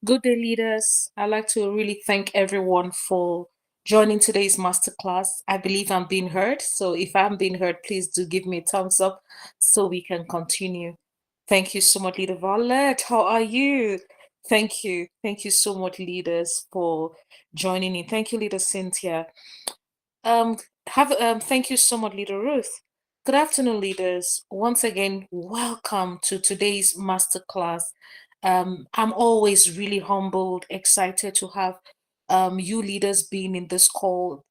Good day, leaders. I'd like to really thank everyone for joining today's masterclass. I believe I'm being heard. So if I'm being heard, please do give me a thumbs up so we can continue. Thank you so much, Leader Violet. How are you? Thank you. Thank you so much, leaders, for joining in. Thank you, Leader Cynthia. Um, thank you so much, Leader Ruth. Good afternoon, leaders. Once again, welcome to today's masterclass. I'm always really humbled, excited to have you leaders being in this call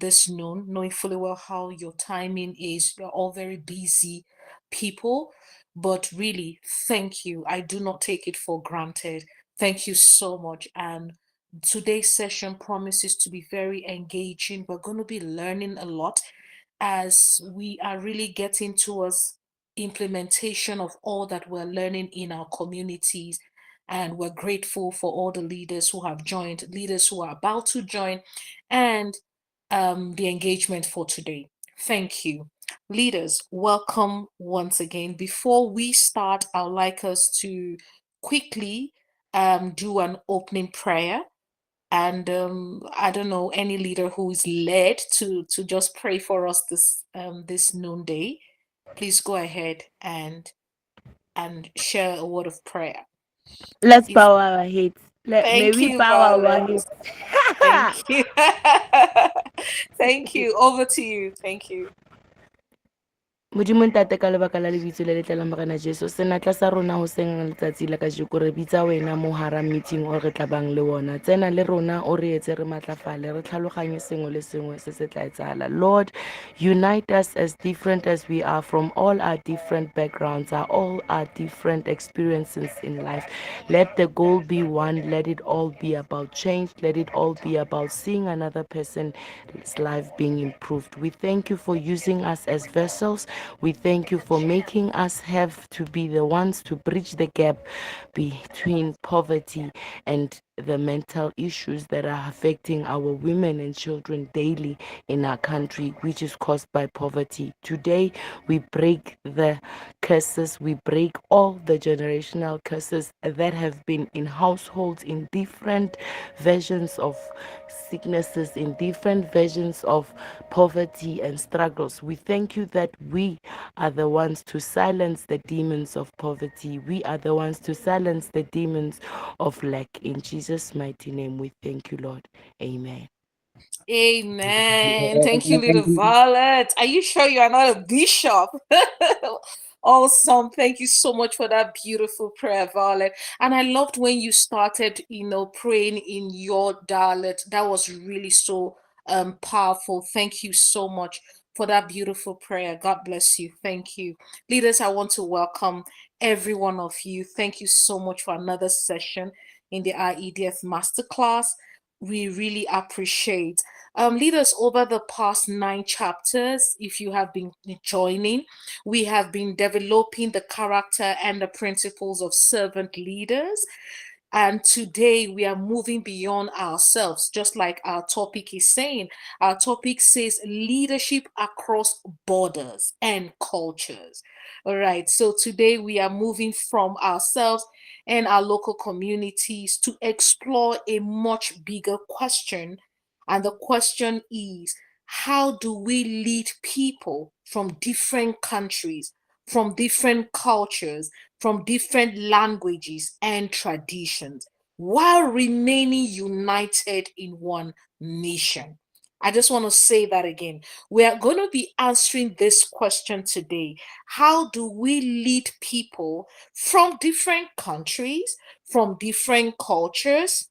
this noon, knowing fully well how your timing is. You're all very busy people, but really, thank you. I do not take it for granted. Thank you so much. And today's session promises to be very engaging. We're going to be learning a lot as we are really getting towards implementation of all that we're learning in our communities. And we're grateful for all the leaders who have joined, leaders who are about to join, and the engagement for today. Thank you. Leaders, welcome once again. Before we start, I'd like us to quickly do an opening prayer. And I don't know any leader who is led to just pray for us this noonday. Please go ahead and share a word of prayer. Let's If bow our heads. May Thank we you, bow our Violet. heads. Thank you. Thank you. Over to you. Thank you. Modimo ntate ka lebaka la lebitso le letle la morena Jesu senatla sa rona ho seng letsatsi la kajeko re bitsa wena mo hara meeting o re tla bang le wona tsena le rona o re etse re matlafale re tlhaloganye sengwe le sengwe se se tla etsahala. Lord, unite us as different as we are from all our different backgrounds, all our different experiences in life. Let the goal be one. Let it all be about change. Let it all be about seeing another person's life being improved. We thank you for using us as vessels. We thank you for making us have to be the ones to bridge the gap between poverty and the mental issues that are affecting our women and children daily in our country, which is caused by poverty. Today, we break the curses, we break all the generational curses that have been in households in different versions of sicknesses, in different versions of poverty and struggles. We thank you that we are the ones to silence the demons of poverty. We are the ones to silence the demons of lack. In Jesus' mighty name, we thank you, Lord. Amen. Amen. Thank you, little Violet. Are you sure you are not a bishop? Awesome. Thank you so much for that beautiful prayer, Violet. And I loved when you started, praying in your dialect. That was really so powerful. Thank you so much for that beautiful prayer. God bless you. Thank you. Leaders, I want to welcome every one of you. Thank you so much for another session in the IEDF Masterclass. We really appreciate leaders over the past 9 chapters. If you have been joining, we have been developing the character and the principles of servant leaders. And today we are moving beyond ourselves, just like our topic is saying. Our topic says leadership across borders and cultures. All right. So today we are moving from ourselves and our local communities to explore a much bigger question. And the question is, how do we lead people from different countries, from different cultures, from different languages and traditions, while remaining united in one nation? I just want to say that again. We are going to be answering this question today. How do we lead people from different countries, from different cultures,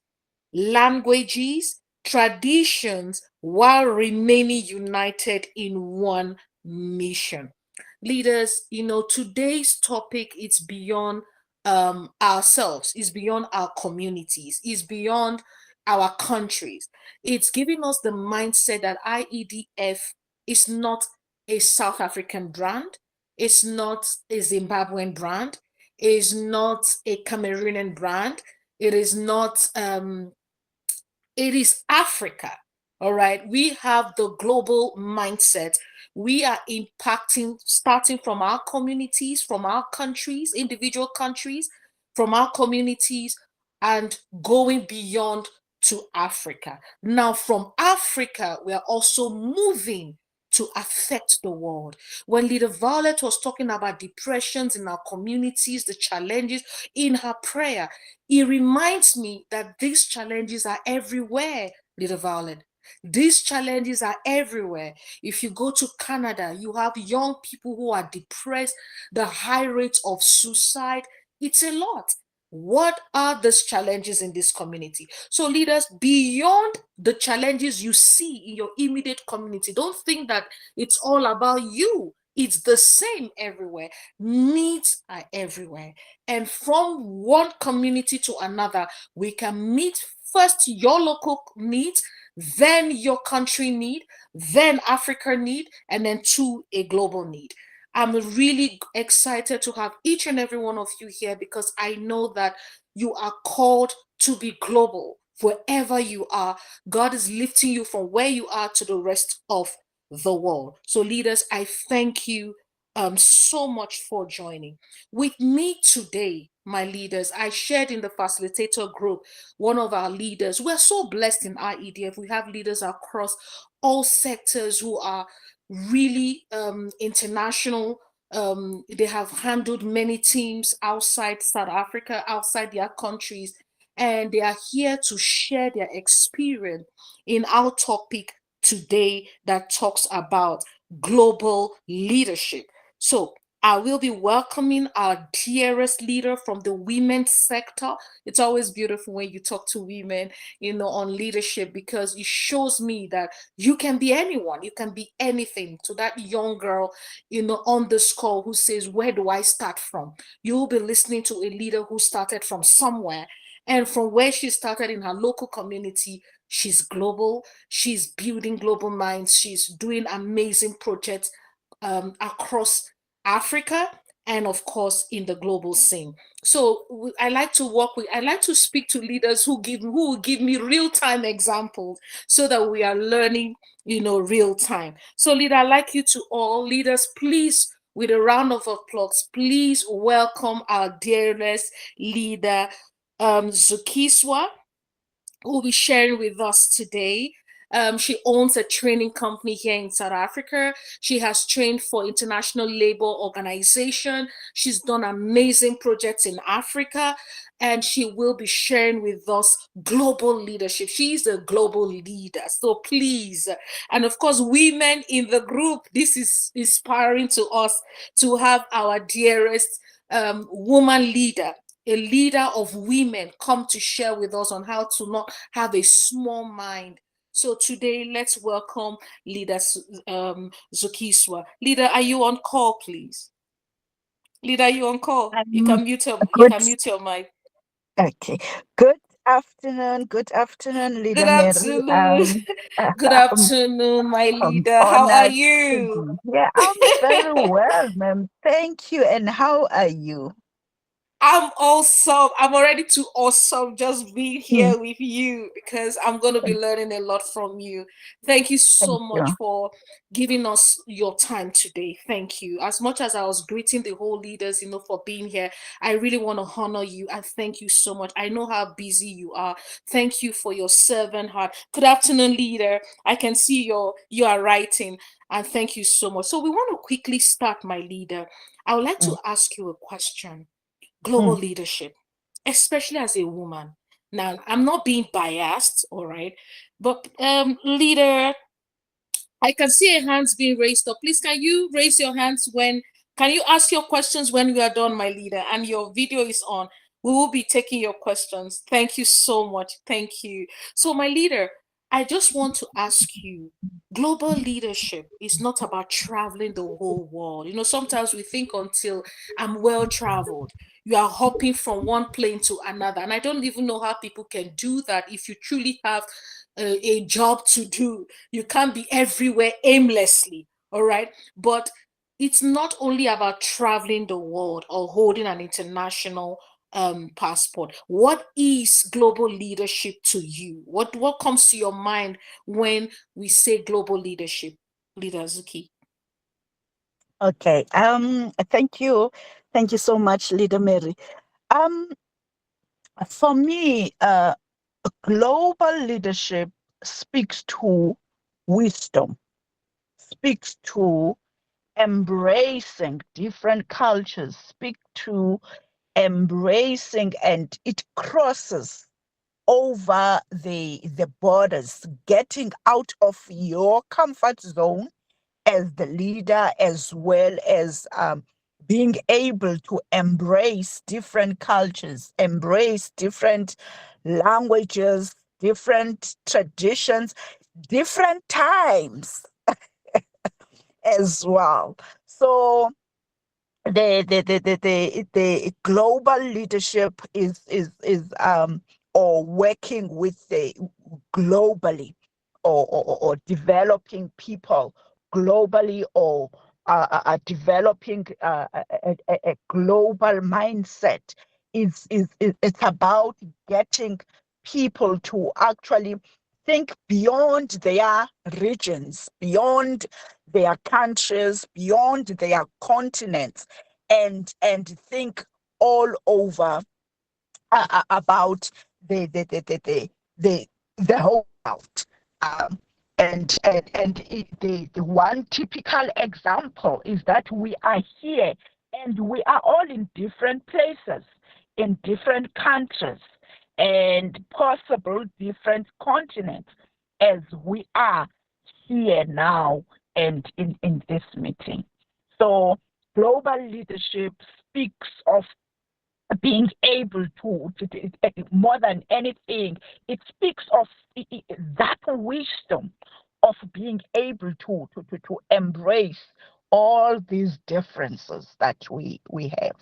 languages, traditions, while remaining united in one mission? Leaders, today's topic is beyond ourselves, is beyond our communities, is beyond our countries. It's giving us the mindset that IEDF is not a South African brand, it's not a Zimbabwean brand, is not a Cameroonian brand, it is not it is Africa. All right. We have the global mindset. We are impacting, starting from our communities, from our countries, individual countries, from our communities. and going beyond to Africa. Now, from Africa, we are also moving to affect the world. When Leader Violet was talking about depressions in our communities, the challenges in her prayer, it reminds me that these challenges are everywhere, Leader Violet. These challenges are everywhere. If you go to Canada, you have young people who are depressed, the high rates of suicide. It's a lot. What are these challenges in this community? So, leaders, beyond the challenges you see in your immediate community, don't think that it's all about you. It's the same everywhere. Needs are everywhere. And from one community to another, we can meet first your local needs, then your country need, then Africa need, and then two, a global need. I'm really excited to have each and every one of you here because I know that you are called to be global wherever you are. God is lifting you from where you are to the rest of the world. So, leaders, I thank you so much for joining. With me today, my leaders, I shared in the facilitator group one of our leaders. We're so blessed in our EDF. We have leaders across all sectors who are really international. They have handled many teams outside South Africa, outside their countries, and they are here to share their experience in our topic today that talks about global leadership. So, I will be welcoming our dearest leader from the women's sector. It's always beautiful when you talk to women, on leadership because it shows me that you can be anyone, you can be anything. To that young girl, on this call who says, where do I start from? You'll be listening to a leader who started from somewhere. And from where she started in her local community, she's global. She's building global minds. She's doing amazing projects across Africa and of course in the global scene. So I like to I like to speak to leaders who will give me real-time examples so that we are learning, real time. So leader, I'd like you to all leaders, please, with a round of applause, please welcome our dearest leader, Zukiswa, who will be sharing with us today. She owns a training company here in South Africa. She has trained for International Labor Organization. She's done amazing projects in Africa, and she will be sharing with us global leadership. She's a global leader. So please, and of course, women in the group, this is inspiring to us to have our dearest woman leader, a leader of women, come to share with us on how to not have a small mind. So today, let's welcome Leader Zukiswa. Leader, are you on call, please? Leader, are you on call? You Um, can mute you good. can mute your mic. Okay. Good afternoon. Good afternoon, Good Leader Mary. afternoon. Good I'm, afternoon, my I'm leader. How are honored to you? be here. I'm very well, ma'am. Thank you. And how are you? I'm awesome. I'm already too awesome just being Mm, here with you because I'm going to be Thank learning a lot from you. Thank you so thank much you. for giving us your time today. Thank you. As much as I was greeting the whole leaders, for being here, I really want to honor you and thank you so much. I know how busy you are. Thank you for your servant heart. Good afternoon, leader. I can see you are writing, and thank you so much. So we want to quickly start, my leader. I would like to Mm, ask you a question. Global mm. leadership, especially as a woman. Now, I'm not being biased, all right, but leader, I can see a hands being raised up. Please, can you raise your hands can you ask your questions when we are done, my leader, and your video is on? We will be taking your questions. Thank you so much. Thank you. So, my leader, I just want to ask you, global leadership is not about traveling the whole world. Sometimes we think until I'm well traveled, you are hopping from one plane to another. And I don't even know how people can do that if you truly have a job to do. You can't be everywhere aimlessly, all right? But it's not only about traveling the world or holding an international passport. What is global leadership to you? What comes to your mind when we say global leadership, Leader Zuki? Okay. Thank you. Thank you so much, Leader Mary. Um, For me, global leadership speaks to wisdom, speaks to embracing different cultures, speak to embracing, and it crosses over the borders, getting out of your comfort zone as the leader, as well as being able to embrace different cultures, embrace different languages, different traditions, different times as well. So the global leadership is or working with the globally, or developing people globally, or developing a global mindset. It's about getting people to actually think beyond their regions, beyond their countries, beyond their continents, and think all over about the the whole world. Um, the one typical example is that we are here, and we are all in different places, in different countries, and possible different continents, as we are here now and in this meeting. So global leadership speaks of being able more than anything, it speaks of that wisdom of being able to embrace all these differences that we have.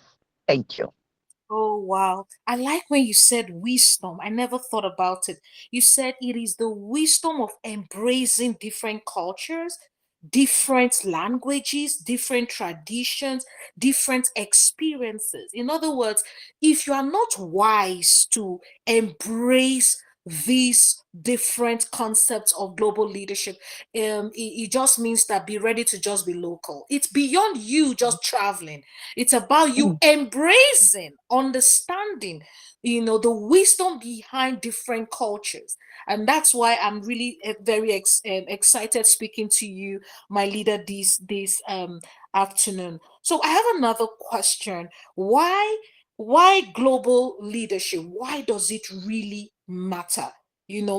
Thank you. Oh, wow. I like when you said wisdom. I never thought about it. You said it is the wisdom of embracing different cultures, different languages, different traditions, different experiences. In other words, if you are not wise to embrace these different concepts of global leadership, it just means that be ready to just be local. It's beyond you just traveling. It's about you Mm, embracing, understanding, the wisdom behind different cultures. And that's why I'm really very excited speaking to you, my leader, this afternoon. So I have another question. Why global leadership? Why does it really matter?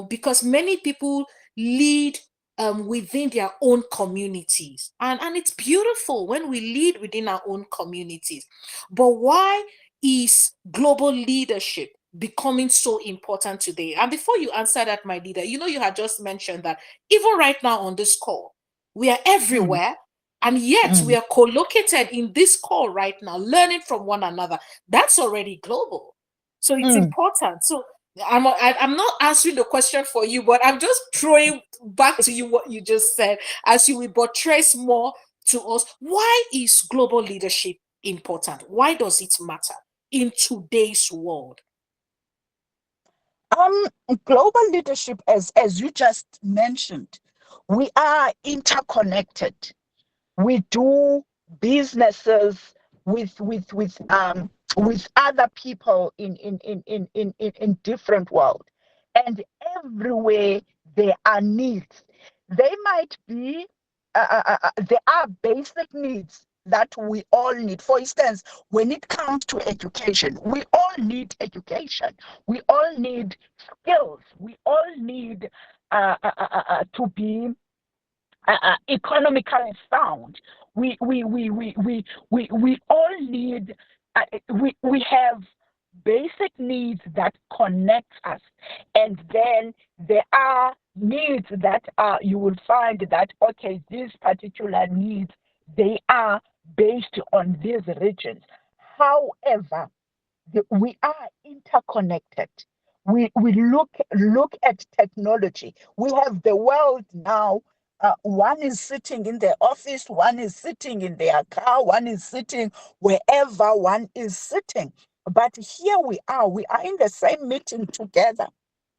Because many people lead within their own communities, and it's beautiful when we lead within our own communities. But why is global leadership becoming so important today? And before you answer that, my leader, you had just mentioned that even right now on this call, we are mm, everywhere, and yet we mm, are co-located in this call right now, learning from one another. That's already global. So it's mm. important. So I'm not answering the question for you, but I'm just throwing back to you what you just said, as you will buttress more to us. Why is global leadership important? Why does it matter in today's world? Um, Global leadership, as you just mentioned, we are interconnected. We do businesses with other people in different world, and everywhere there are needs. They might be there are basic needs that we all need. For instance, when it comes to education, we all need education, we all need skills, we all need to be economically sound. We all need, we have basic needs that connect us. And then there are needs that you will find that, okay, these particular needs, they are based on these regions. However, we are interconnected. We look at technology. We have the world now. One is sitting in their office, one is sitting in their car, one is sitting wherever one is sitting. But here we are in the same meeting together.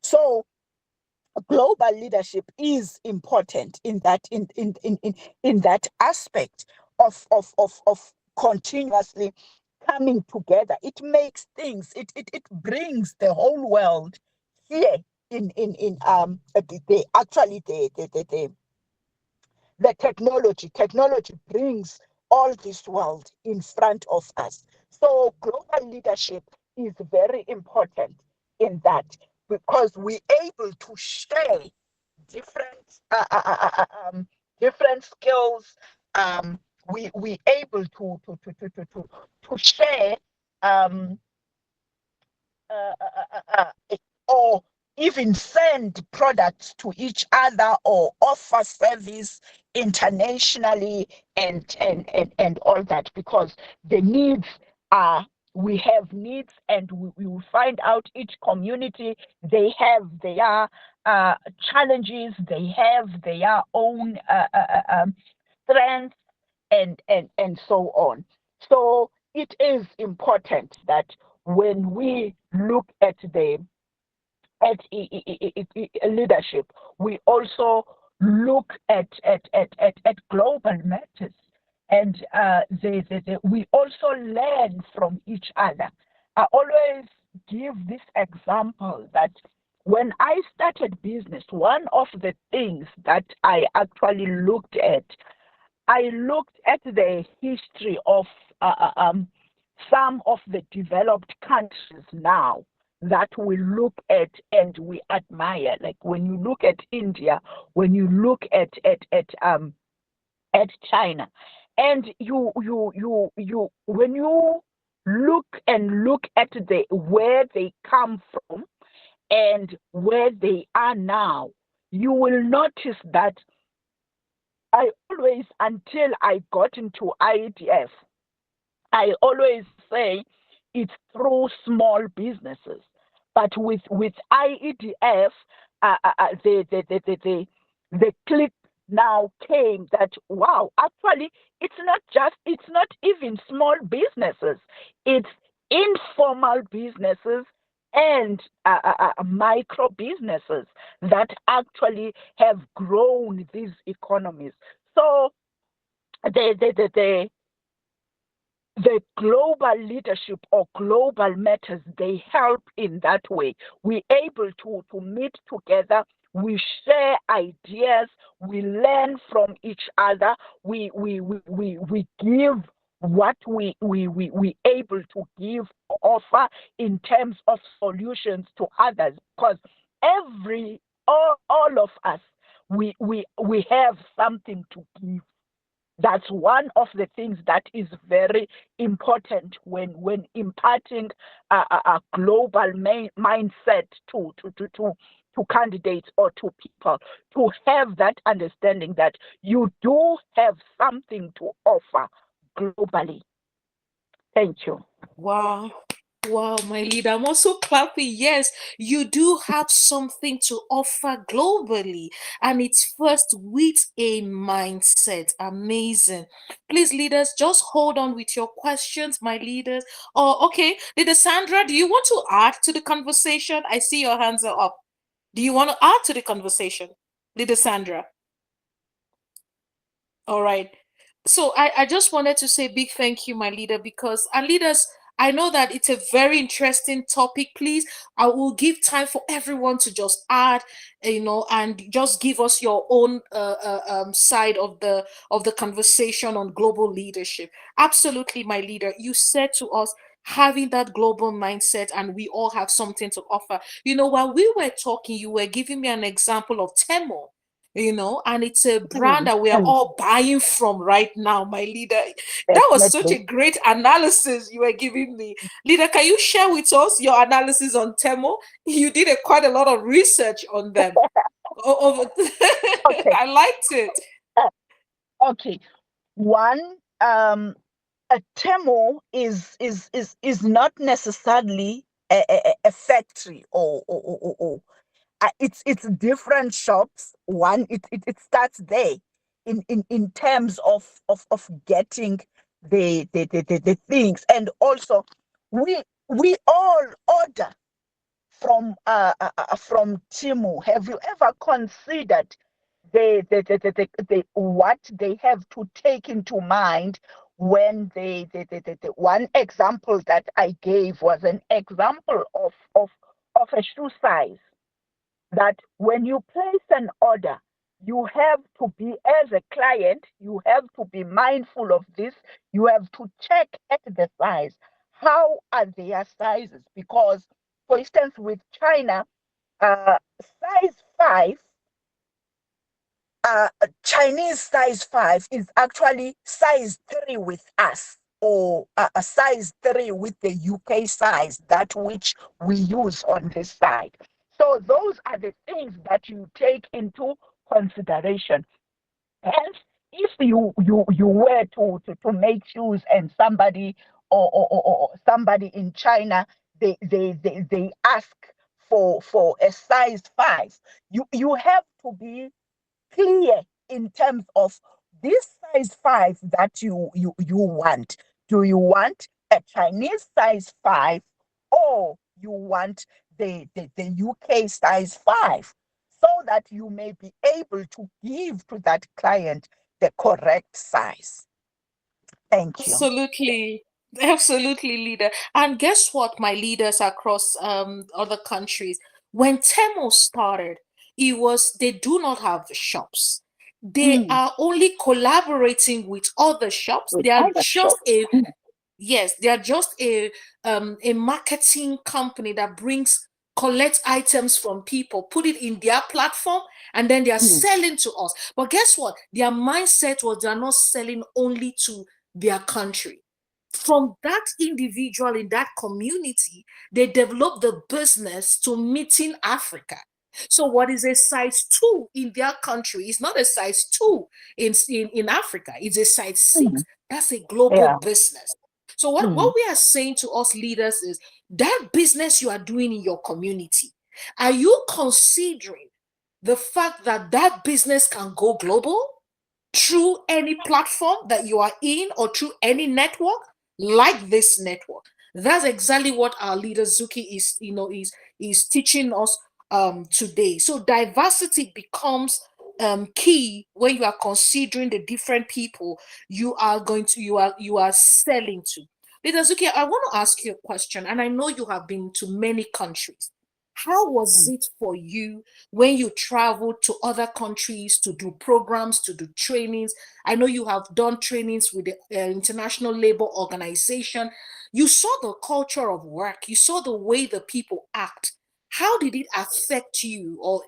So global leadership is important in that aspect of continuously coming together. It makes things, it brings the whole world here in actually the technology brings all this world in front of us. So global leadership is very important in that, because we're able to share different different skills. We able to share um, or even send products to each other, or offer service internationally, and all that, because the needs are, we have needs, and we will find out each community, they have their challenges, they have their own strengths, and so on. So it is important that when we look at the leadership, we also look at global matters, and we also learn from each other. I always give this example that when I started business, one of the things that I actually looked at, I looked at the history of some of the developed countries now that we look at and we admire. Like when you look at India, when you look at China, and you when you look at the where they come from and where they are now, you will notice that I always, until I got into IEDF, I always say it's through small businesses. But with IEDF, the click now came that, wow, actually, it's not even small businesses, it's informal businesses and micro businesses that actually have grown these economies. So the the global leadership or global matters, they help in that way. We're able to meet together, we share ideas, we learn from each other, we give what we able to give, offer in terms of solutions to others, because all of us, we have something to give. That's one of the things that is very important when imparting a global mindset to candidates or to people, to have that understanding that you do have something to offer globally. Thank you. Wow. Wow, my leader. I'm also clapping. Yes, you do have something to offer globally, and it's first with a mindset. Amazing. Please, leaders, just hold on with your questions, my leaders. Oh, okay. Leader Sandra, do you want to add to the conversation? I see your hands are up. Do you want to add to the conversation, Leader Sandra? All right. So I just wanted to say big thank you, my leader, because our leaders, I know that it's a very interesting topic. Please, I will give time for everyone to just add, and just give us your own side of the conversation on global leadership. Absolutely, my leader. You said to us having that global mindset, and we all have something to offer. While we were talking, you were giving me an example of Temo, and it's a brand Mm, that we are mm, all buying from right now, my leader. That was such definitely. a great analysis you were giving me. Leader, can you share with us your analysis on Temo? You did quite a lot of research on them. Okay. I liked it. Uh, okay. One, a Temo is not necessarily a factory, it's different shops. One, it starts there in terms of getting the things, and also we all order from Timu. Have you ever considered the what they have to take into mind when the one example that I gave was an example of a shoe size, that when you place an order, you have to be, as a client, you have to be mindful of this. You have to check at the size. How are their sizes? Because, for instance, with China, size 5, Chinese size 5 is actually size 3 with us, or a size 3 with the UK size, that which we use on this side. So those are the things that you take into consideration. Hence, if you were to make shoes, and somebody, or somebody in China, they ask for a size 5, you have to be clear in terms of this size 5 that you want. Do you want a Chinese size 5, or you want the UK size 5, so that you may be able to give to that client the correct size? Thank you. Absolutely. Absolutely, leader. And guess what, my leaders across other countries, when Temo started, it was they do not have shops. They Mm, are only collaborating with other shops. with They are other just shops. a Yes, they are just a marketing company that brings collect items from people, put it in their platform, and then they are Mm, selling to us. But guess what? Their mindset was they are not selling only to their country. From that individual in that community, they develop the business to meeting Africa. So what is a size 2 in their country is not a size 2 in Africa. It's a size 6. mm, That's a global yeah. business. So what Mm, we are saying to us leaders is that business you are doing in your community, are you considering the fact that that business can go global through any platform that you are in, or through any network like this network? That's exactly what our leader Zuki is teaching us today. So diversity becomes key when you are considering the different people you are selling to. Leader Zuki, I want to ask you a question, and I know you have been to many countries. How was mm, it for you when you traveled to other countries to do programs, to do trainings? I know you have done trainings with the International Labor Organization. You saw the culture of work, you saw the way the people act. How did it affect you, or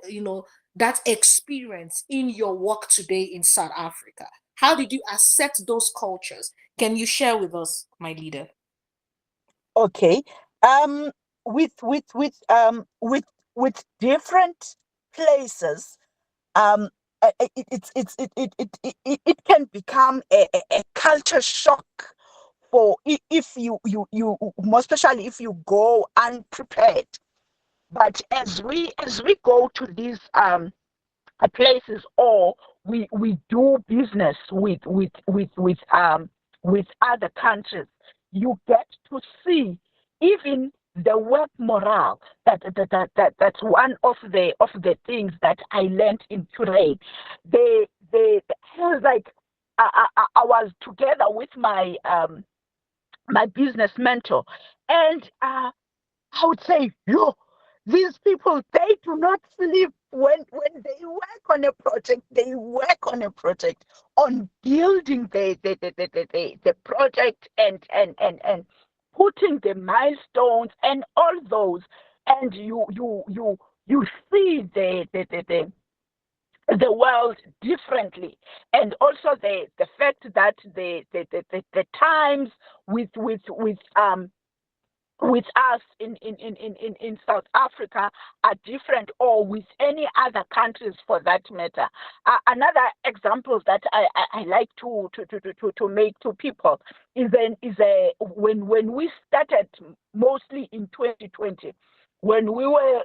that experience in your work today in South Africa? How did you accept those cultures? Can you share with us, my leader? okay. Um, with different places, um, it can become a culture shock for, if you more especially if you go unprepared. But as we go to these places, or we do business with other countries, you get to see even the work morale. That's one of the things that I learned in trade. They was like, I was together with my business mentor, and I would say, yo, these people, they do not sleep when they work on a project. They work on a project, on building the project, and putting the milestones and all those. And you see the world differently, and also the fact that the times with us in South Africa are different, or with any other countries for that matter. Another example that I like to make to people is when we started, mostly in 2020, when we were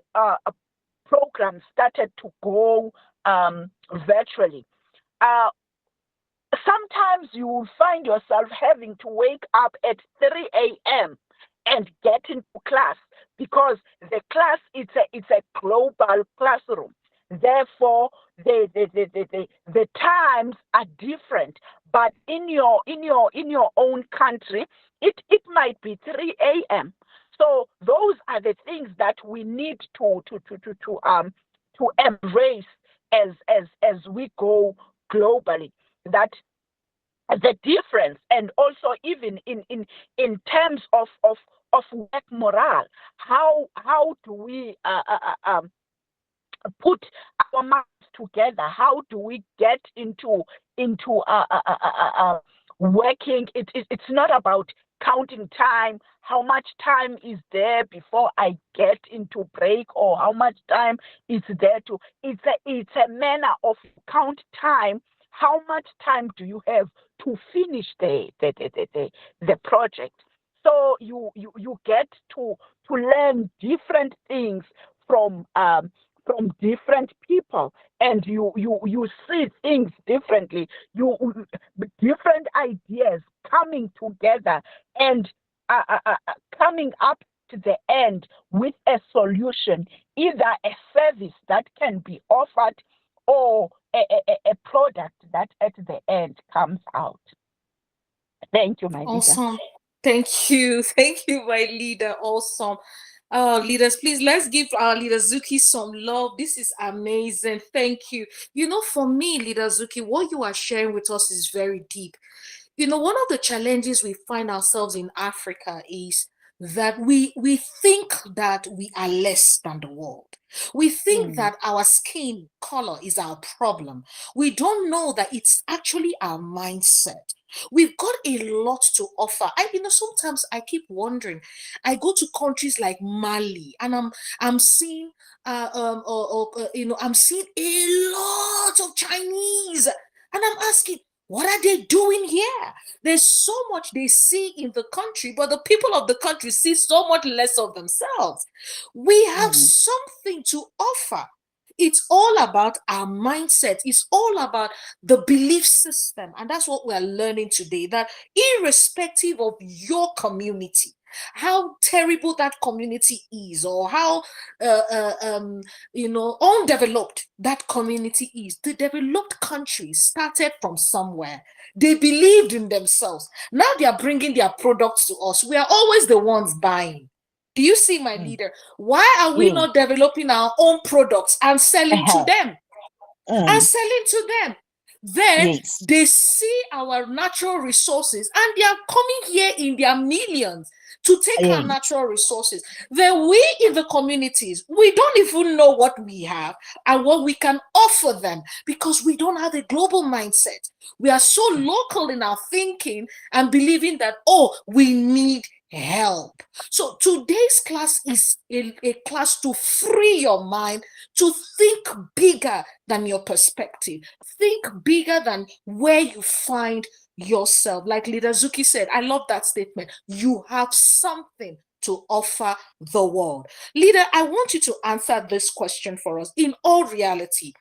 program started to go virtually. Uh, Sometimes you will find yourself having to wake up at 3 a.m. and get into class, because the class, it's a global classroom. Therefore, the times are different, but in your own country, it might be 3 a.m. So those are the things that we need to embrace as we go globally. That the difference, and also even in terms of work morale, how do we put our minds together? How do we get into working? It's not about counting time. How much time is there before I get into break, or how much time is there to? It's a manner of count time. How much time do you have to finish the project? So you get to learn different things from different people, and you see things differently, you different ideas coming together, and coming up to the end with a solution, either a service that can be offered, or a product that at the end comes out. Thank you, my leader. Awesome. Thank you. Thank you, my leader. Awesome. Leaders, please let's give our leader Zuki some love. This is amazing. Thank you. For me, leader Zuki, what you are sharing with us is very deep. One of the challenges we find ourselves in Africa is that we think that we are less than the world. We think Mm, that our skin color is our problem. We don't know that it's actually our mindset. We've got a lot to offer. Sometimes I keep wondering. I go to countries like Mali, and I'm seeing I'm seeing a lot of Chinese, and I'm asking, what are they doing here? There's so much they see in the country, but the people of the country see so much less of themselves. We have mm, something to offer. It's all about our mindset. It's all about the belief system. And that's what we're learning today, that irrespective of your community, how terrible that community is, or how undeveloped that community is, the developed countries started from somewhere. They believed in themselves. Now they are bringing their products to us. We are always the ones buying. Do you see, my mm. leader? Why are we Yes. not developing our own products and selling to Uh-huh. them? And Mm, selling to them. Then yes. they see our natural resources, and they are coming here in their millions to take our Yes. natural resources. Then we in the communities, we don't even know what we have and what we can offer them, because we don't have a global mindset. We are so local in our thinking and believing that, oh, we need help. So today's class is a class to free your mind, to think bigger than your perspective. Think bigger than where you find yourself. Like Leader Zuki said, I love that statement. You have something to offer the world. Leader, I want you to answer this question for us. In all reality,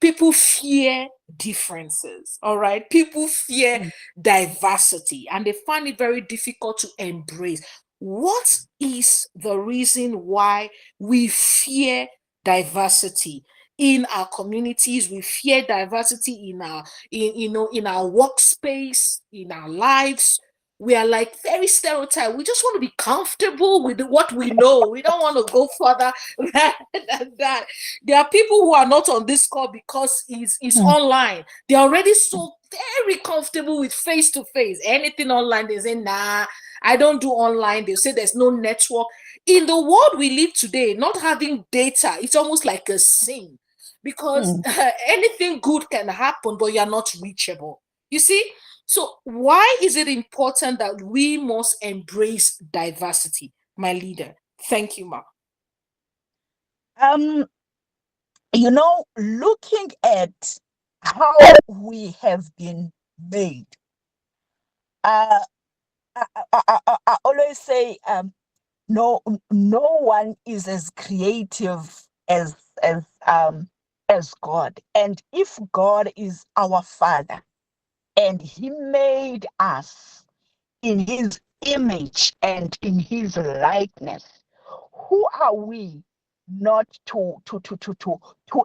people fear differences. All right, people fear Mm, diversity, and they find it very difficult to embrace. What is the reason why we fear diversity in our communities? We fear diversity in our in our workspace, in our lives. We are like very stereotyped. We just want to be comfortable with what we know. We don't want to go further than that. There are people who are not on this call because it's mm, online. They're already so very comfortable with face to face. Anything online, they say, nah, I don't do online. They say there's no network. In the world we live today, not having data, it's almost like a sin, because mm. anything good can happen, but you're not reachable. You see? So why is it important that we must embrace diversity, my leader? Thank you, Ma. Um, looking at how we have been made, uh, I always say, no one is as creative as as um as God. And if God is our Father and He made us in His image and in His likeness, who are we not to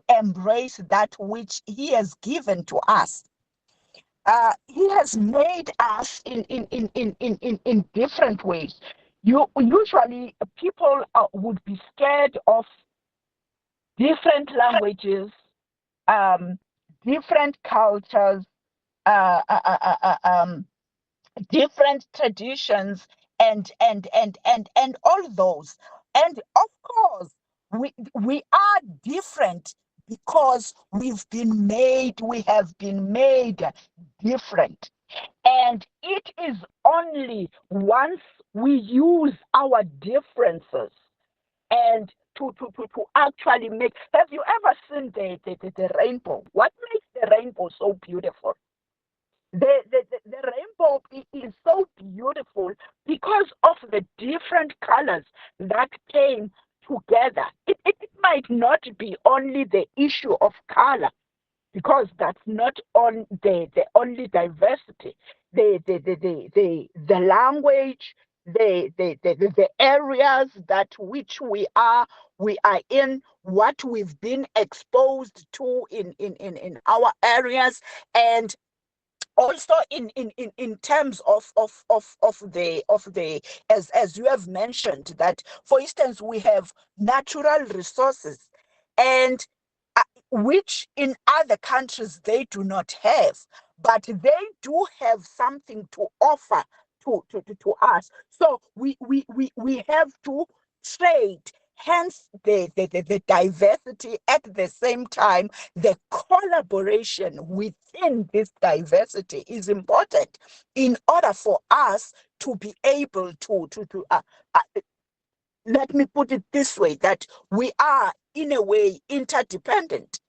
embrace that which He has given to us? He has made us in different ways. Usually people would be scared of different languages, um, different cultures, uh, uh, uh, uh, um, different traditions, and all those. And of course, we are different because we have been made different. And it is only once we use our differences and to actually make. Have you ever seen the rainbow? What makes the rainbow so beautiful? The rainbow is so beautiful because of the different colors that came together. It might not be only the issue of color, because that's not on the only diversity. The language, the areas that which we are in, what we've been exposed to in our areas, and also in terms of the as you have mentioned, that for instance we have natural resources, and which in other countries they do not have, but they do have something to offer to us. So we have to trade, hence the diversity. At the same time, the collaboration within this diversity is important in order for us to be able to let me put it this way, that we are in a way interdependent.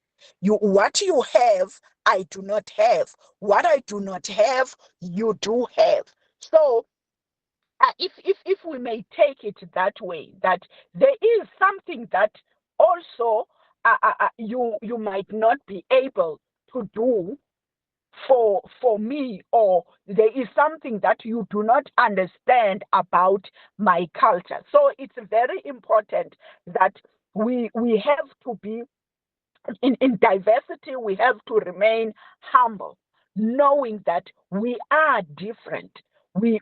What you have, I do not have. What I do not have, you do have. So if we may take it that way, that there is something that also you might not be able to do for me, or there is something that you do not understand about my culture. So it's very important that we have to be in diversity. We have to remain humble, knowing that we are different. We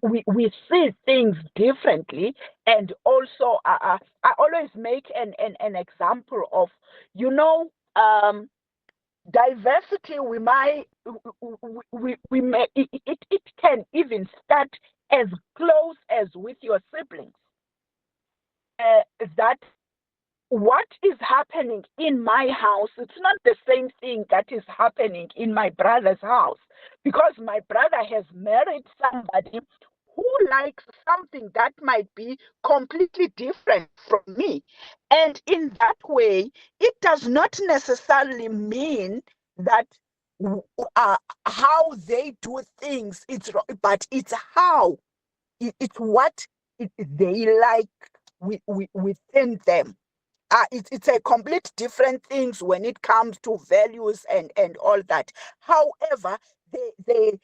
see things differently. And also I always make an example of, you know, diversity. We might we may it can even start as close as with your siblings. That what is happening in my house, it's not the same thing that is happening in my brother's house, because my brother has married somebody who likes something that might be completely different from me. And in that way, it does not necessarily mean that uh, how they do things it's wrong, but it's how it's what they like within them. It's a complete different things when it comes to values and all that. However, the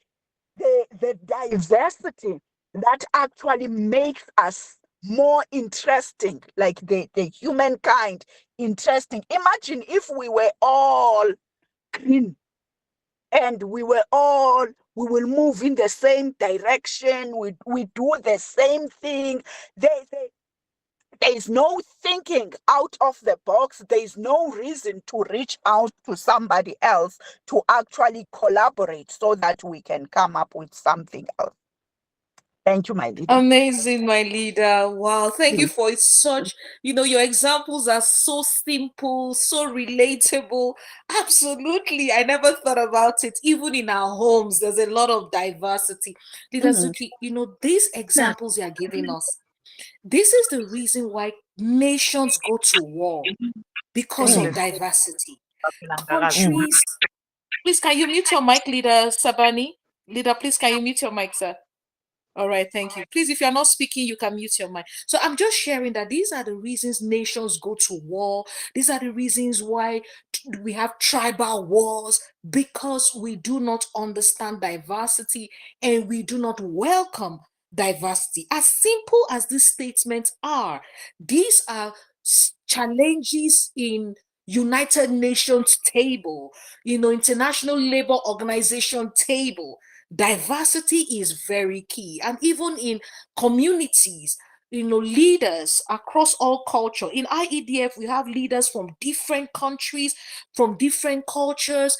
diversity that actually makes us more interesting, like the humankind interesting. Imagine if we were all green, and we will move in the same direction, we do the same thing. There is no thinking out of the box. There is no reason to reach out to somebody else to actually collaborate so that we can come up with something else. Thank you, my leader. Amazing, my leader. Wow. Thank you Mm. for such, your examples are so simple, so relatable. Absolutely. I never thought about it. Even in our homes, there's a lot of diversity. Leader Mm. Zuki, these Yeah. examples you are giving us, this is the reason why nations go to war because of Mm. diversity. Mm. Countries, please, can you mute your mic, Leader Sabani? Leader, please, can you mute your mic, sir? All right, thank you. Please, if you're not speaking, you can mute your mic. So I'm just sharing that these are the reasons nations go to war. These are the reasons why we have tribal wars, because we do not understand diversity and we do not welcome diversity. As simple as these statements are, these are challenges in United Nations table, International Labor Organization table. Diversity is very key. And even in communities, leaders across all culture. In IEDF, we have leaders from different countries, from different cultures,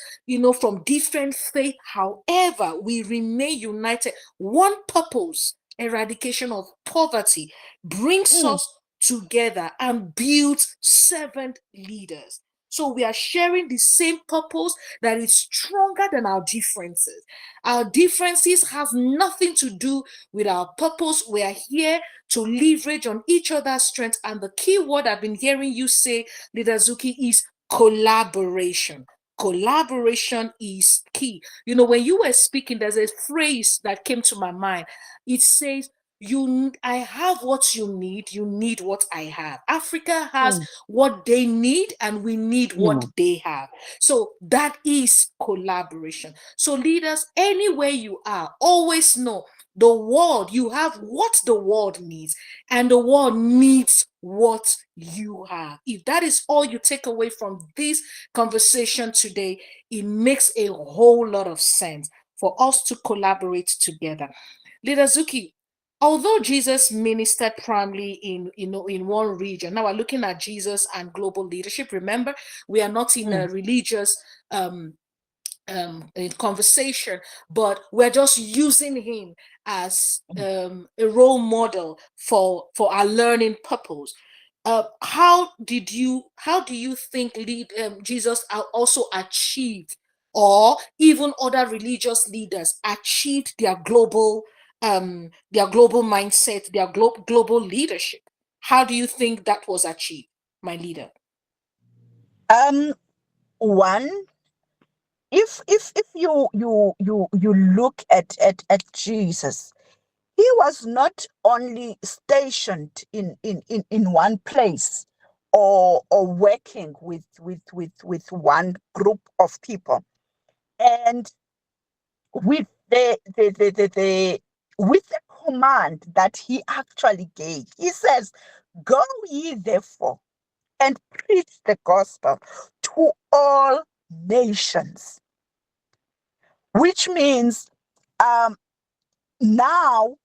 from different faith. However, we remain united. One purpose, eradication of poverty, brings Mm, us together and builds servant leaders. So we are sharing the same purpose that is stronger than our differences. Our differences have nothing to do with our purpose. We are here to leverage on each other's strength. And the key word I've been hearing you say, Leader Zuki, is collaboration. Collaboration is key. When you were speaking, there's a phrase that came to my mind. It says, I have what you need what I have. Africa has mm, what they need, and we need what mm, they have. So that is collaboration. So leaders, anywhere you are, always know the world, you have what the world needs, and the world needs what you have. If that is all you take away from this conversation today, it makes a whole lot of sense for us to collaborate together. Leader Zuki, although Jesus ministered primarily in one region, now we're looking at Jesus and global leadership. Remember, we are not in a mm. religious in conversation, but we're just using him as a role model for our learning purpose. How do you think Jesus also achieved, or even other religious leaders achieved their global mindset, their global leadership? How do you think that was achieved, my leader? Um, One, if you look at Jesus, he was not only stationed in one place, or working with one group of people, and with the with the command that he actually gave. He says, "Go ye therefore and preach the gospel to all nations," which means, um, now,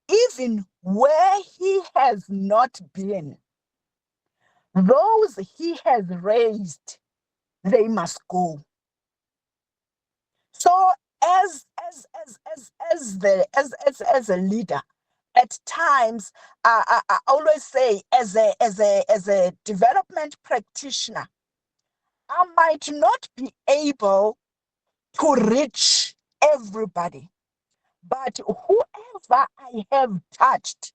even where he has not been, those he has raised, they must go. So, as a leader, at times, I always say, as a development practitioner, I might not be able to reach everybody, but whoever I have touched,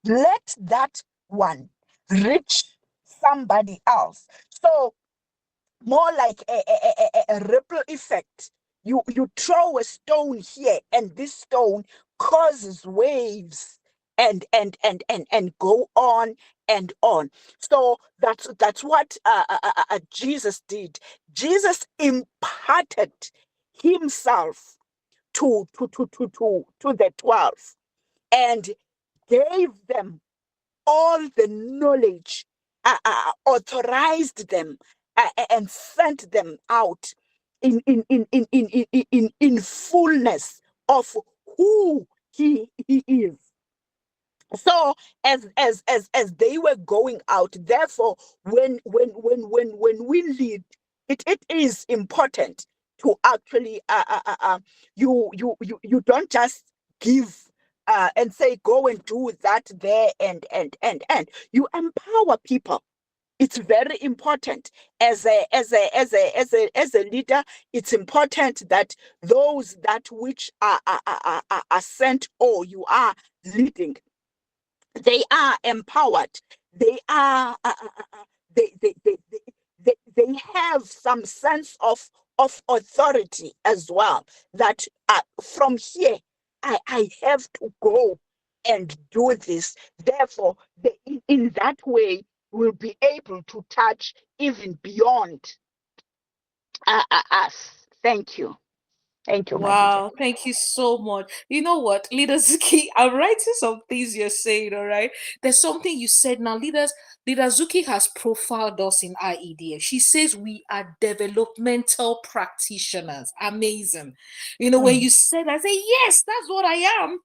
let that one reach somebody else. So, more like a ripple effect. You throw a stone here, and this stone causes waves, and go on and on. So that's what Jesus did. Jesus imparted himself to the 12, and gave them all the knowledge, authorized them, and sent them out in fullness of who he is. So, as they were going out, therefore, when we lead, it is important to actually, you don't just give, and say, go and do that there, and you empower people. It's very important. As a leader, it's important that those that which are sent, or you are leading, they are empowered. They are, they have some sense of authority as well, that, from here, I have to go and do this. Therefore, in that way, will be able to touch even beyond, us. Thank you. Thank you, my dear. Wow, thank you so much. You know what, Leader Zuki, I'm writing some things you're saying, all right? There's something you said now. Leader Zuki has profiled us in IEDF. She says we are developmental practitioners. Amazing. You know, when Mm, you said, I say, yes, that's what I am.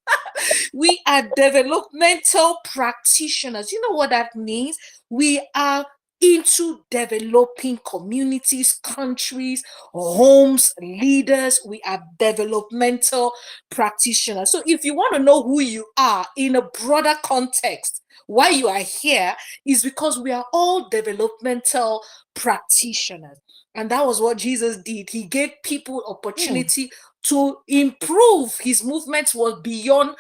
We are developmental practitioners. You know what that means? We are into developing communities, countries, homes, leaders. We are developmental practitioners. So if you want to know who you are in a broader context, why you are here is because we are all developmental practitioners. And that was what Jesus did. He gave people mm, opportunity to improve. His movement was beyond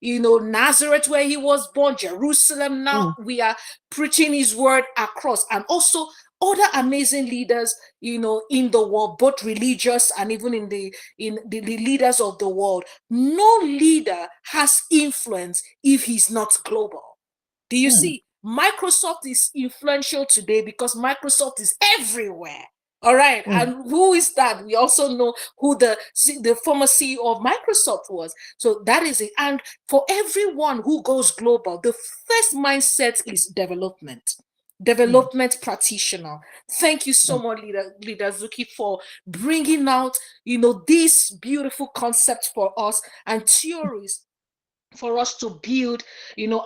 Nazareth, where he was born, Jerusalem. Now mm, we are preaching his word across, and also other amazing leaders, in the world, both religious and even in the leaders of the world. No leader has influence if he's not global. Do you mm, see? Microsoft is influential today because Microsoft is everywhere. All right. mm, And who is that? We also know who the former CEO of Microsoft was. So that is it. And for everyone who goes global, the first mindset is development. mm, Development practitioner. Thank you so mm, much, Leader Zuki, for bringing out, this beautiful concept for us and theories for us to build,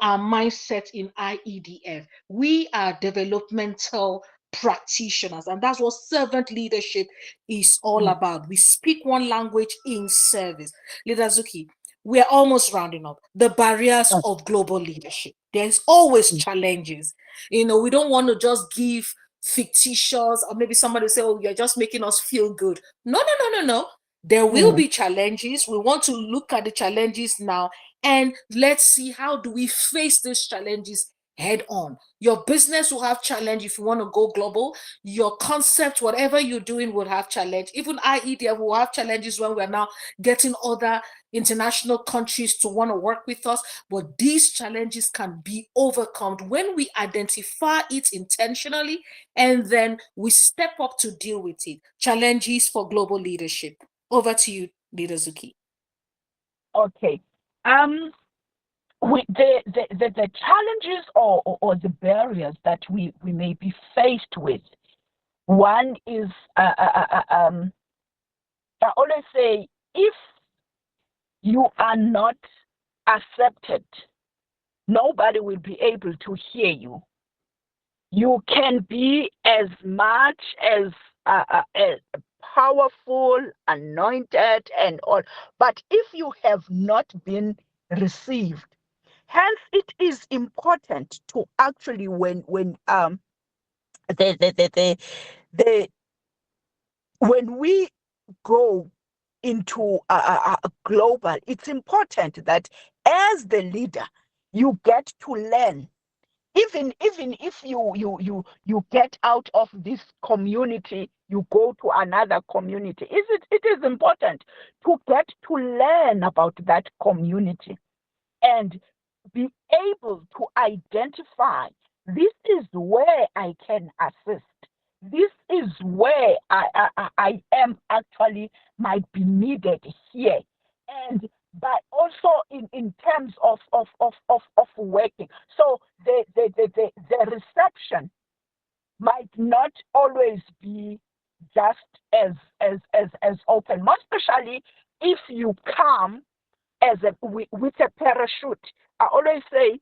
our mindset in IEDF. We are developmental practitioners, and that's what servant leadership is all mm, about. We speak one language in service. Leader Zuki, we're almost rounding up. The barriers mm, of global leadership. There's always mm, challenges. We don't want to just give fictitious, or maybe somebody say, oh, you're just making us feel good. No, no, no, no, no. There will mm. be challenges. We want to look at the challenges now, and let's see how do we face these challenges head on. Your business will have challenge if you want to go global. Your concept, whatever you're doing, will have challenge. Even IEDF will have challenges when we're now getting other international countries to want to work with us. But these challenges can be overcome when we identify it intentionally and then we step up to deal with it. Challenges for global leadership. Over to you, Leader Zuki. Okay. Um, the challenges or the barriers that we may be faced with. One is, I always say, if you are not accepted, nobody will be able to hear you. You can be as much as powerful, anointed, and all, but if you have not been received, hence it is important to actually when the the the the, the when we go into a global, it's important that as the leader you get to learn. Even if you get out of this community, you go to another community, it is important to get to learn about that community and be able to identify, this is where I can assist. This is where I am actually might be needed here. And but also in terms of working. So the reception might not always be just as open, most especially if you come with a parachute. I always say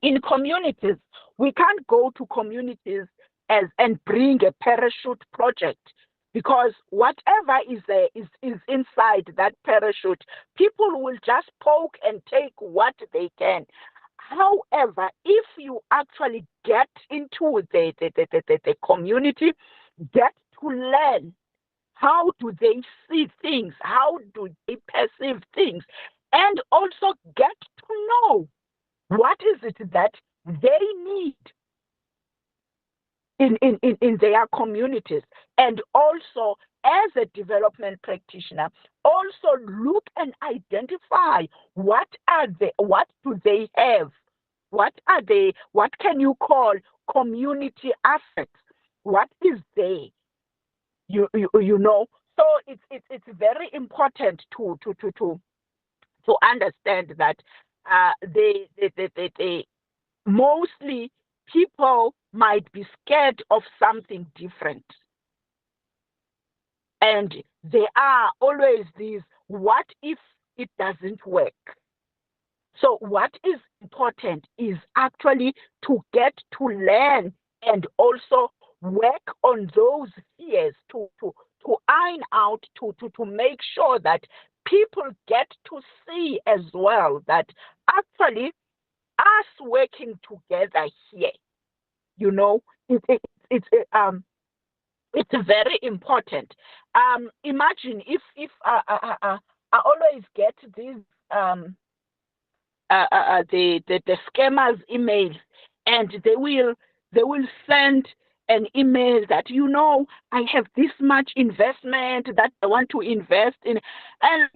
in communities, we can't go to communities and bring a parachute project because whatever is inside that parachute, people will just poke and take what they can. However, if you actually get into the community, get to learn how do they see things, how do they perceive things, and also get to know what is it that they need in their communities. And also, as a development practitioner, also look and identify what do they have, what can you call community assets, what is there, you know. So it's very important to understand that they mostly people might be scared of something different. And there are always these, what if it doesn't work? So what is important is actually to get to learn and also work on those fears to iron out, to make sure that people get to see as well that actually us working together here, you know, it, it, it's it's very important. Imagine if I always get these um, the scammers emails, and they will send an email that, I have this much investment that I want to invest in, and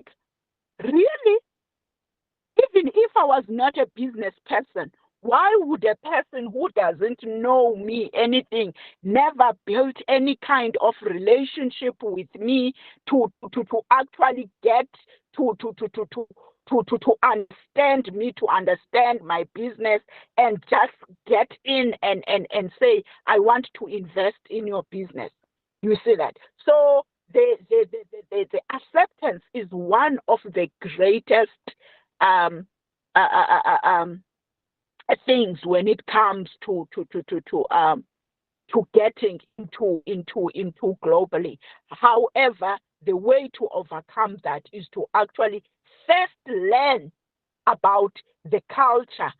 really, even if I was not a business person, why would a person who doesn't know me anything, never built any kind of relationship with me to actually get to understand me, to understand my business, and just get in and say, I want to invest in your business. You see that? So the acceptance is one of the greatest um, uh, uh, uh, uh, um, things when it comes to getting into globally. However, the way to overcome that is to actually first learn about the culture,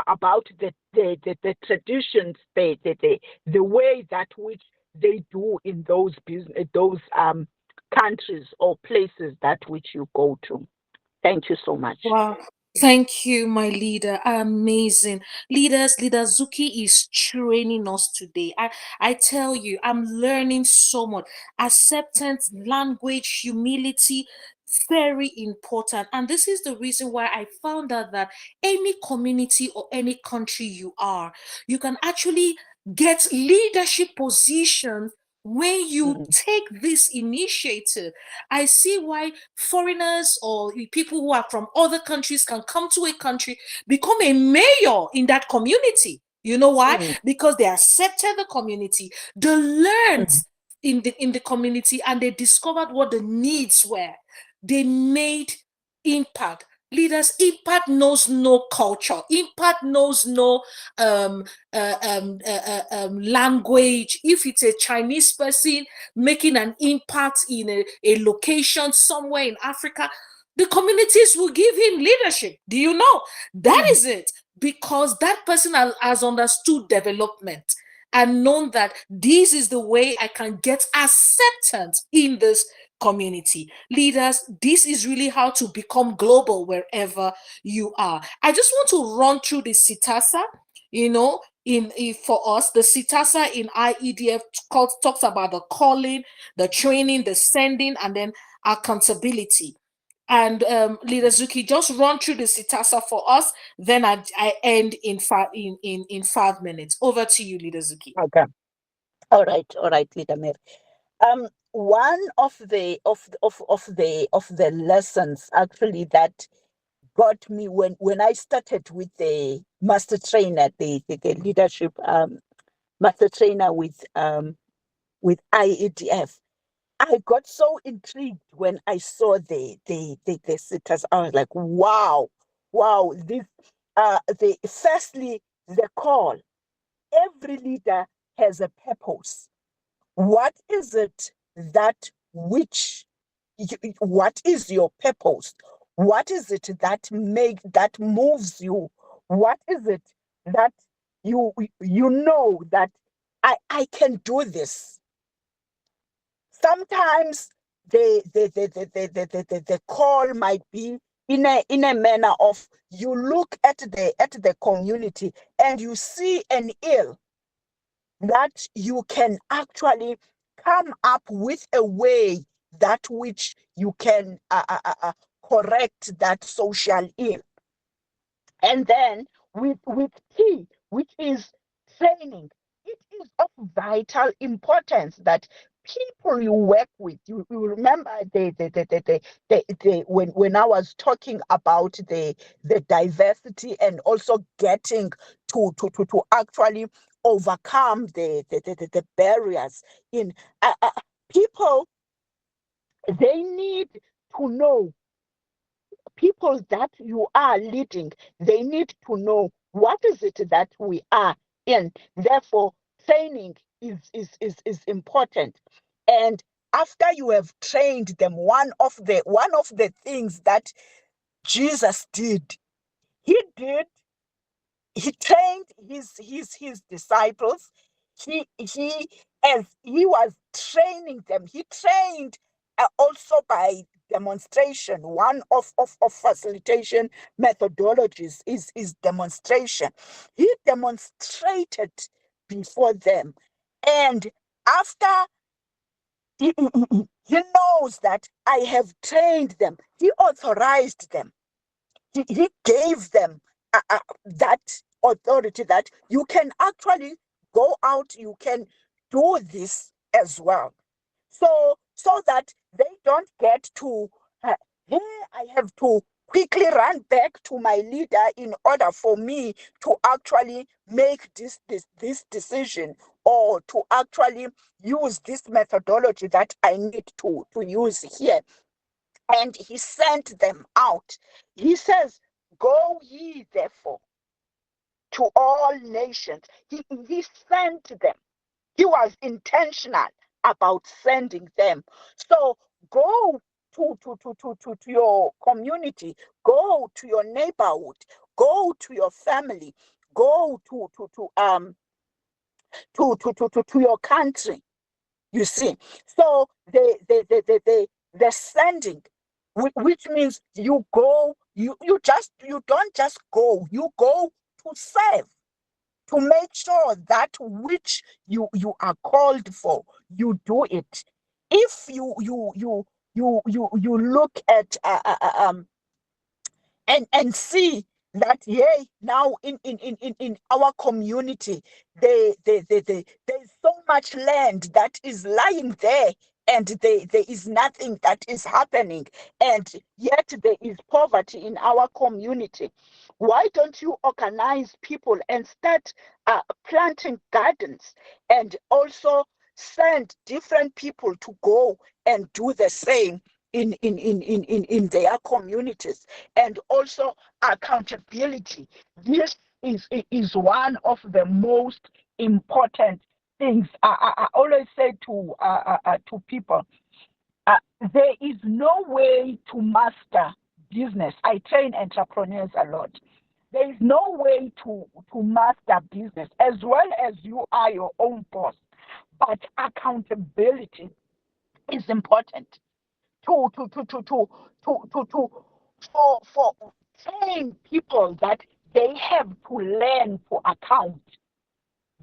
about the traditions, the way that which they do in those countries or places that which you go to. Thank you so much. Wow. Thank you, my leader. Amazing. Leader Zuki is training us today. I tell you, I'm learning so much. Acceptance, language, humility, very important. And this is the reason why I found out that any community or any country you are, you can actually get leadership position when you Mm, take this initiative. I see why foreigners or people who are from other countries can come to a country, become a mayor in that community. You know why? mm, Because they accepted the community, they learned mm, in the community, and they discovered what the needs were. They made impact. Leaders, impact knows no culture. Impact knows no um, language. If it's a Chinese person making an impact in a location somewhere in Africa, the communities will give him leadership. Do you know? That mm, is it. Because that person has understood development and known that this is the way I can get acceptance in this community. Leaders, this is really how to become global wherever you are. I just want to run through the Sitasa, for us, the Sitasa in IEDF talks about the calling, the training, the sending, and then accountability. And Leader Zuki, just run through the Sitasa for us. Then I end in 5 minutes. Over to you, Leader Zuki. okay. All right, Leader Mary. One of the lessons actually that got me when I started with the master trainer, the leadership master trainer with IEDF. I got so intrigued when I saw the sitters. I was like, wow, this the firstly the call. Every leader has a purpose. What is it that which what is your purpose? What is it that moves you? What is it that you know that I can do this? Sometimes the call might be in a manner of, you look at the community and you see an ill that you can actually come up with a way that which you can correct that social ill. And then with T, which is training, it is of vital importance that people you work with. You remember when I was talking about the diversity and also getting to actually overcome the barriers in people. They need to know, people that you are leading, they need to know what is it that we are in. Therefore, training is important. And after you have trained them, one of the things that Jesus did, he he trained his disciples. He As he was training them, he trained also by demonstration. One of facilitation methodologies is demonstration. He demonstrated before them, and after he knows that I have trained them, he authorized them, he gave them that authority, that you can actually go out, you can do this as well. So that they don't get to, hey, I have to quickly run back to my leader in order for me to actually make this decision, or to actually use this methodology that I need to use here. And he sent them out. He says, go ye therefore to all nations. He sent them. He was intentional about sending them. So go to your community, go to your neighborhood, go to your family, go to your country. You see, so the sending, which means you go, you don't just go, you go to serve, to make sure that which you are called for, you do it. If you look at and see that, yay, now in our community, there's so much land that is lying there, and there is nothing that is happening, and yet there is poverty in our community. Why don't you organize people and start planting gardens, and also send different people to go and do the same in their communities? And also accountability. This is one of the most important things. I always say to people, there is no way to master business. I train entrepreneurs a lot. There is no way to master business as well as you are your own boss. But accountability is important to for train people that they have to learn to account.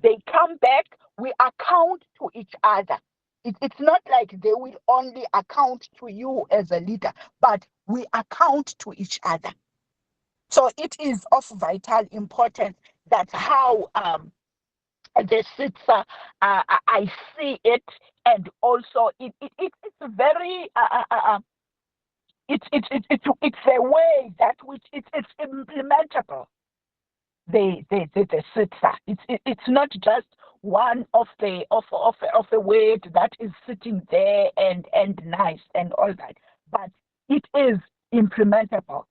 They come back, we account to each other. It's not like they will only account to you as a leader, but we account to each other. So it is of vital importance. That's how the SITSA, I see it, and also it's very it's a way that which it's implementable. The SITSA. It's not just one of the word that is sitting there and nice and all that, but it is implementable.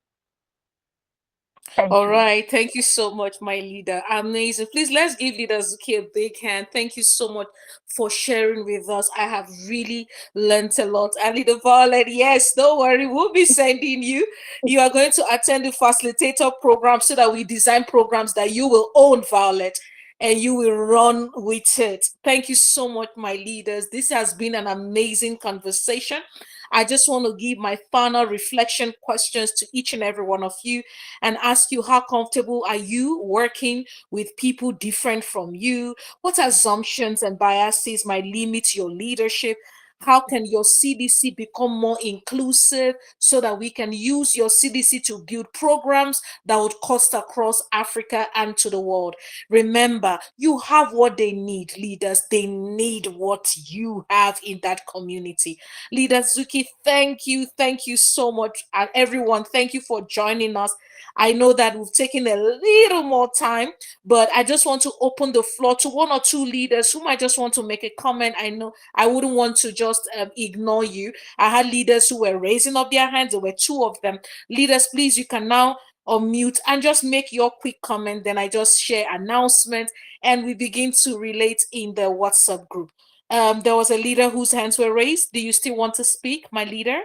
Thank All you. right. Thank you so much, my leader. Amazing. Please let's give Leader Zuki a big hand. Thank you so much for sharing with us. I have really learned a lot. And Leader Violet, yes, don't worry. We'll be sending you. You are going to attend the facilitator program so that we design programs that you will own, Violet, and you will run with it. Thank you so much, my leaders. This has been an amazing conversation. I just want to give my final reflection questions to each and every one of you and ask you, how comfortable are you working with people different from you? What assumptions and biases might limit your leadership? How can your CDC become more inclusive so that we can use your CDC to build programs that would cost across Africa and to the world? Remember, you have what they need, leaders. They need what you have in that community. Leader Zuki, thank you. Thank you so much. And everyone, thank you for joining us. I know that we've taken a little more time, but I just want to open the floor to one or two leaders who might just want to make a comment. I know I wouldn't want to just ignore you. I had leaders who were raising up their hands. There were two of them. Leaders, please, you can now unmute and just make your quick comment. Then I just share announcements and we begin to relate in the WhatsApp group. There was a leader whose hands were raised. Do you still want to speak, my leader?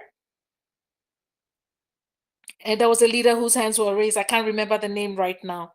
And there was a leader whose hands were raised. I can't remember the name right now.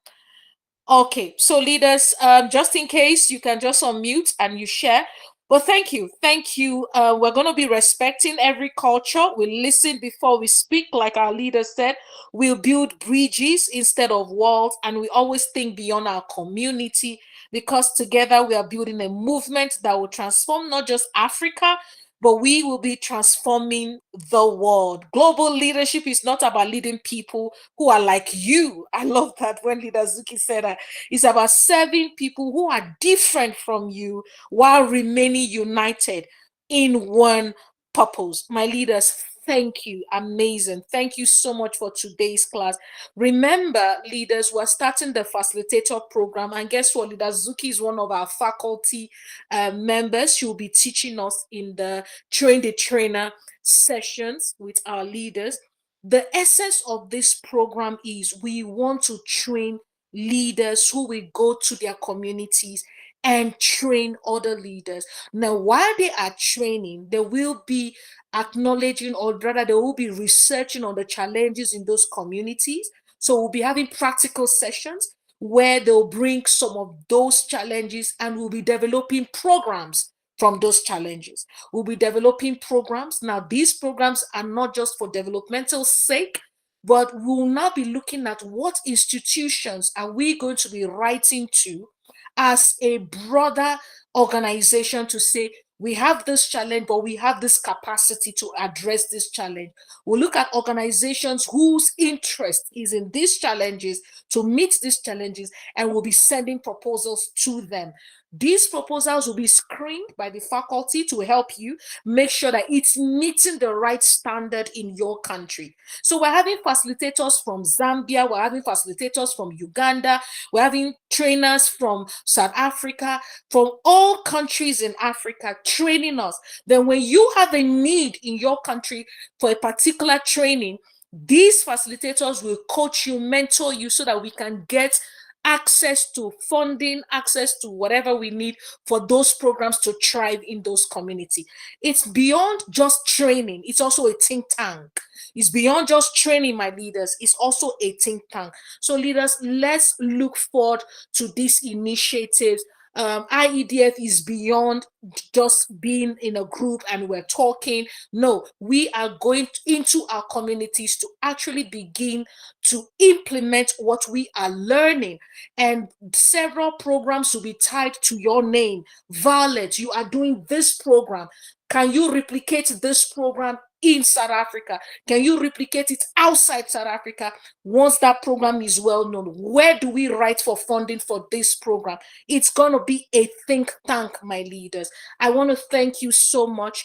Okay, so leaders, just in case, you can just unmute and you share. Well, thank you. Thank you. We're going to be respecting every culture. We listen before we speak, like our leader said. We'll build bridges instead of walls, and we always think beyond our community because together we are building a movement that will transform not just Africa, but we will be transforming the world. Global leadership is not about leading people who are like you. I love that when Leader Zuki said that. It's about serving people who are different from you while remaining united in one purpose. My leaders, thank you. Amazing. Thank you so much for today's class. Remember, leaders, we're starting the facilitator program. And guess what? Leader Zuki is one of our faculty members. She will be teaching us in the Train the Trainer sessions with our leaders. The essence of this program is we want to train leaders who will go to their communities and train other leaders. Now, while they are training, they will be acknowledging, or rather, they will be researching on the challenges in those communities. So, we'll be having practical sessions where they'll bring some of those challenges and we'll be developing programs from those challenges. We'll be developing programs. Now, these programs are not just for developmental sake, but we'll now be looking at what institutions are we going to be writing to as a broader organization to say, we have this challenge, but we have this capacity to address this challenge. We'll look at organizations whose interest is in these challenges to meet these challenges, and we'll be sending proposals to them. These proposals will be screened by the faculty to help you make sure that it's meeting the right standard in your country. So we're having facilitators from Zambia, we're having facilitators from Uganda, we're having trainers from South Africa, from all countries in Africa training us. Then when you have a need in your country for a particular training, these facilitators will coach you, mentor you so that we can get access to funding, access to whatever we need for those programs to thrive in those communities. It's beyond just training. It's also a think tank. It's beyond just training, my leaders. It's also a think tank. So leaders, let's look forward to these initiatives. IEDF is beyond just being in a group and we're talking. No, we are going into our communities to actually begin to implement what we are learning. And several programs will be tied to your name. Violet, you are doing this program. Can you replicate this program in South Africa? Can you replicate it outside South Africa? Once that program is well known, where do we write for funding for this program? It's going to be a think tank, my leaders. I want to thank you so much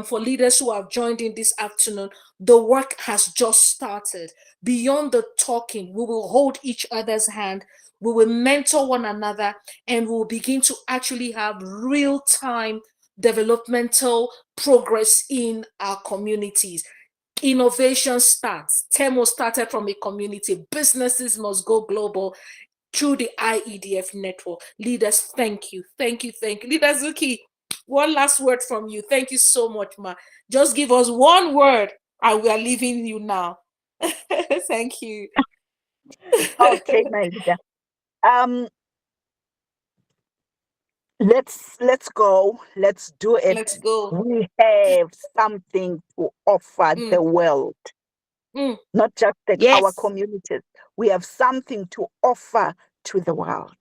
for leaders who have joined in this afternoon. The work has just started. Beyond the talking, we will hold each other's hand. We will mentor one another and we will begin to actually have real-time developmental progress in our communities. Innovation starts. Temo started from a community. Businesses must go global through the IEDF network. Leaders, thank you. Thank you. Thank you. Leader Zuki, one last word from you. Thank you so much, ma. Just give us one word and we are leaving you now. Thank you. Okay, my leader. Let's go. Let's do it. Let's go. We have something to offer the world, not just our communities. We have something to offer to the world.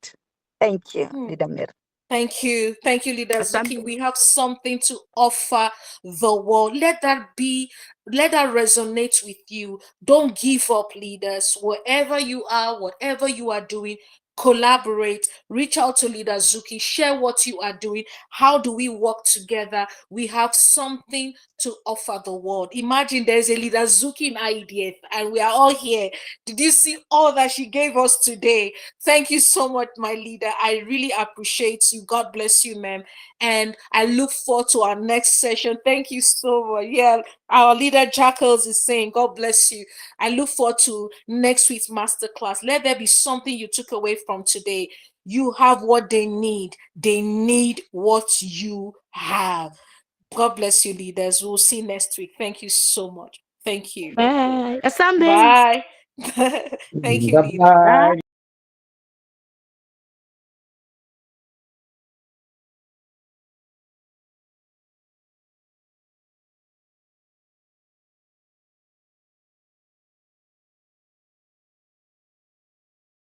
Thank you, Leader Mary. Thank you. Thank you, Leader Zuki. Asante. We have something to offer the world. Let that resonate with you. Don't give up, leaders. Wherever you are, whatever you are doing, collaborate. Reach out to Leader Zuki. Share what you are doing. How do we work together? We have something to offer the world. Imagine there's a Leader Zuki in IDF and we are all here. Did you see all that she gave us today? Thank you so much, my leader. I really appreciate you. God bless you, ma'am. And I look forward to our next session. Thank you so much. Yeah, our leader Jackals is saying, God bless you. I look forward to next week's masterclass. Let there be something you took away from today. You have what they need. They need what you have. God bless you, leaders. We'll see you next week. Thank you so much. Thank you. Bye. Asambe. Bye. Thank you, leader. Bye. Bye.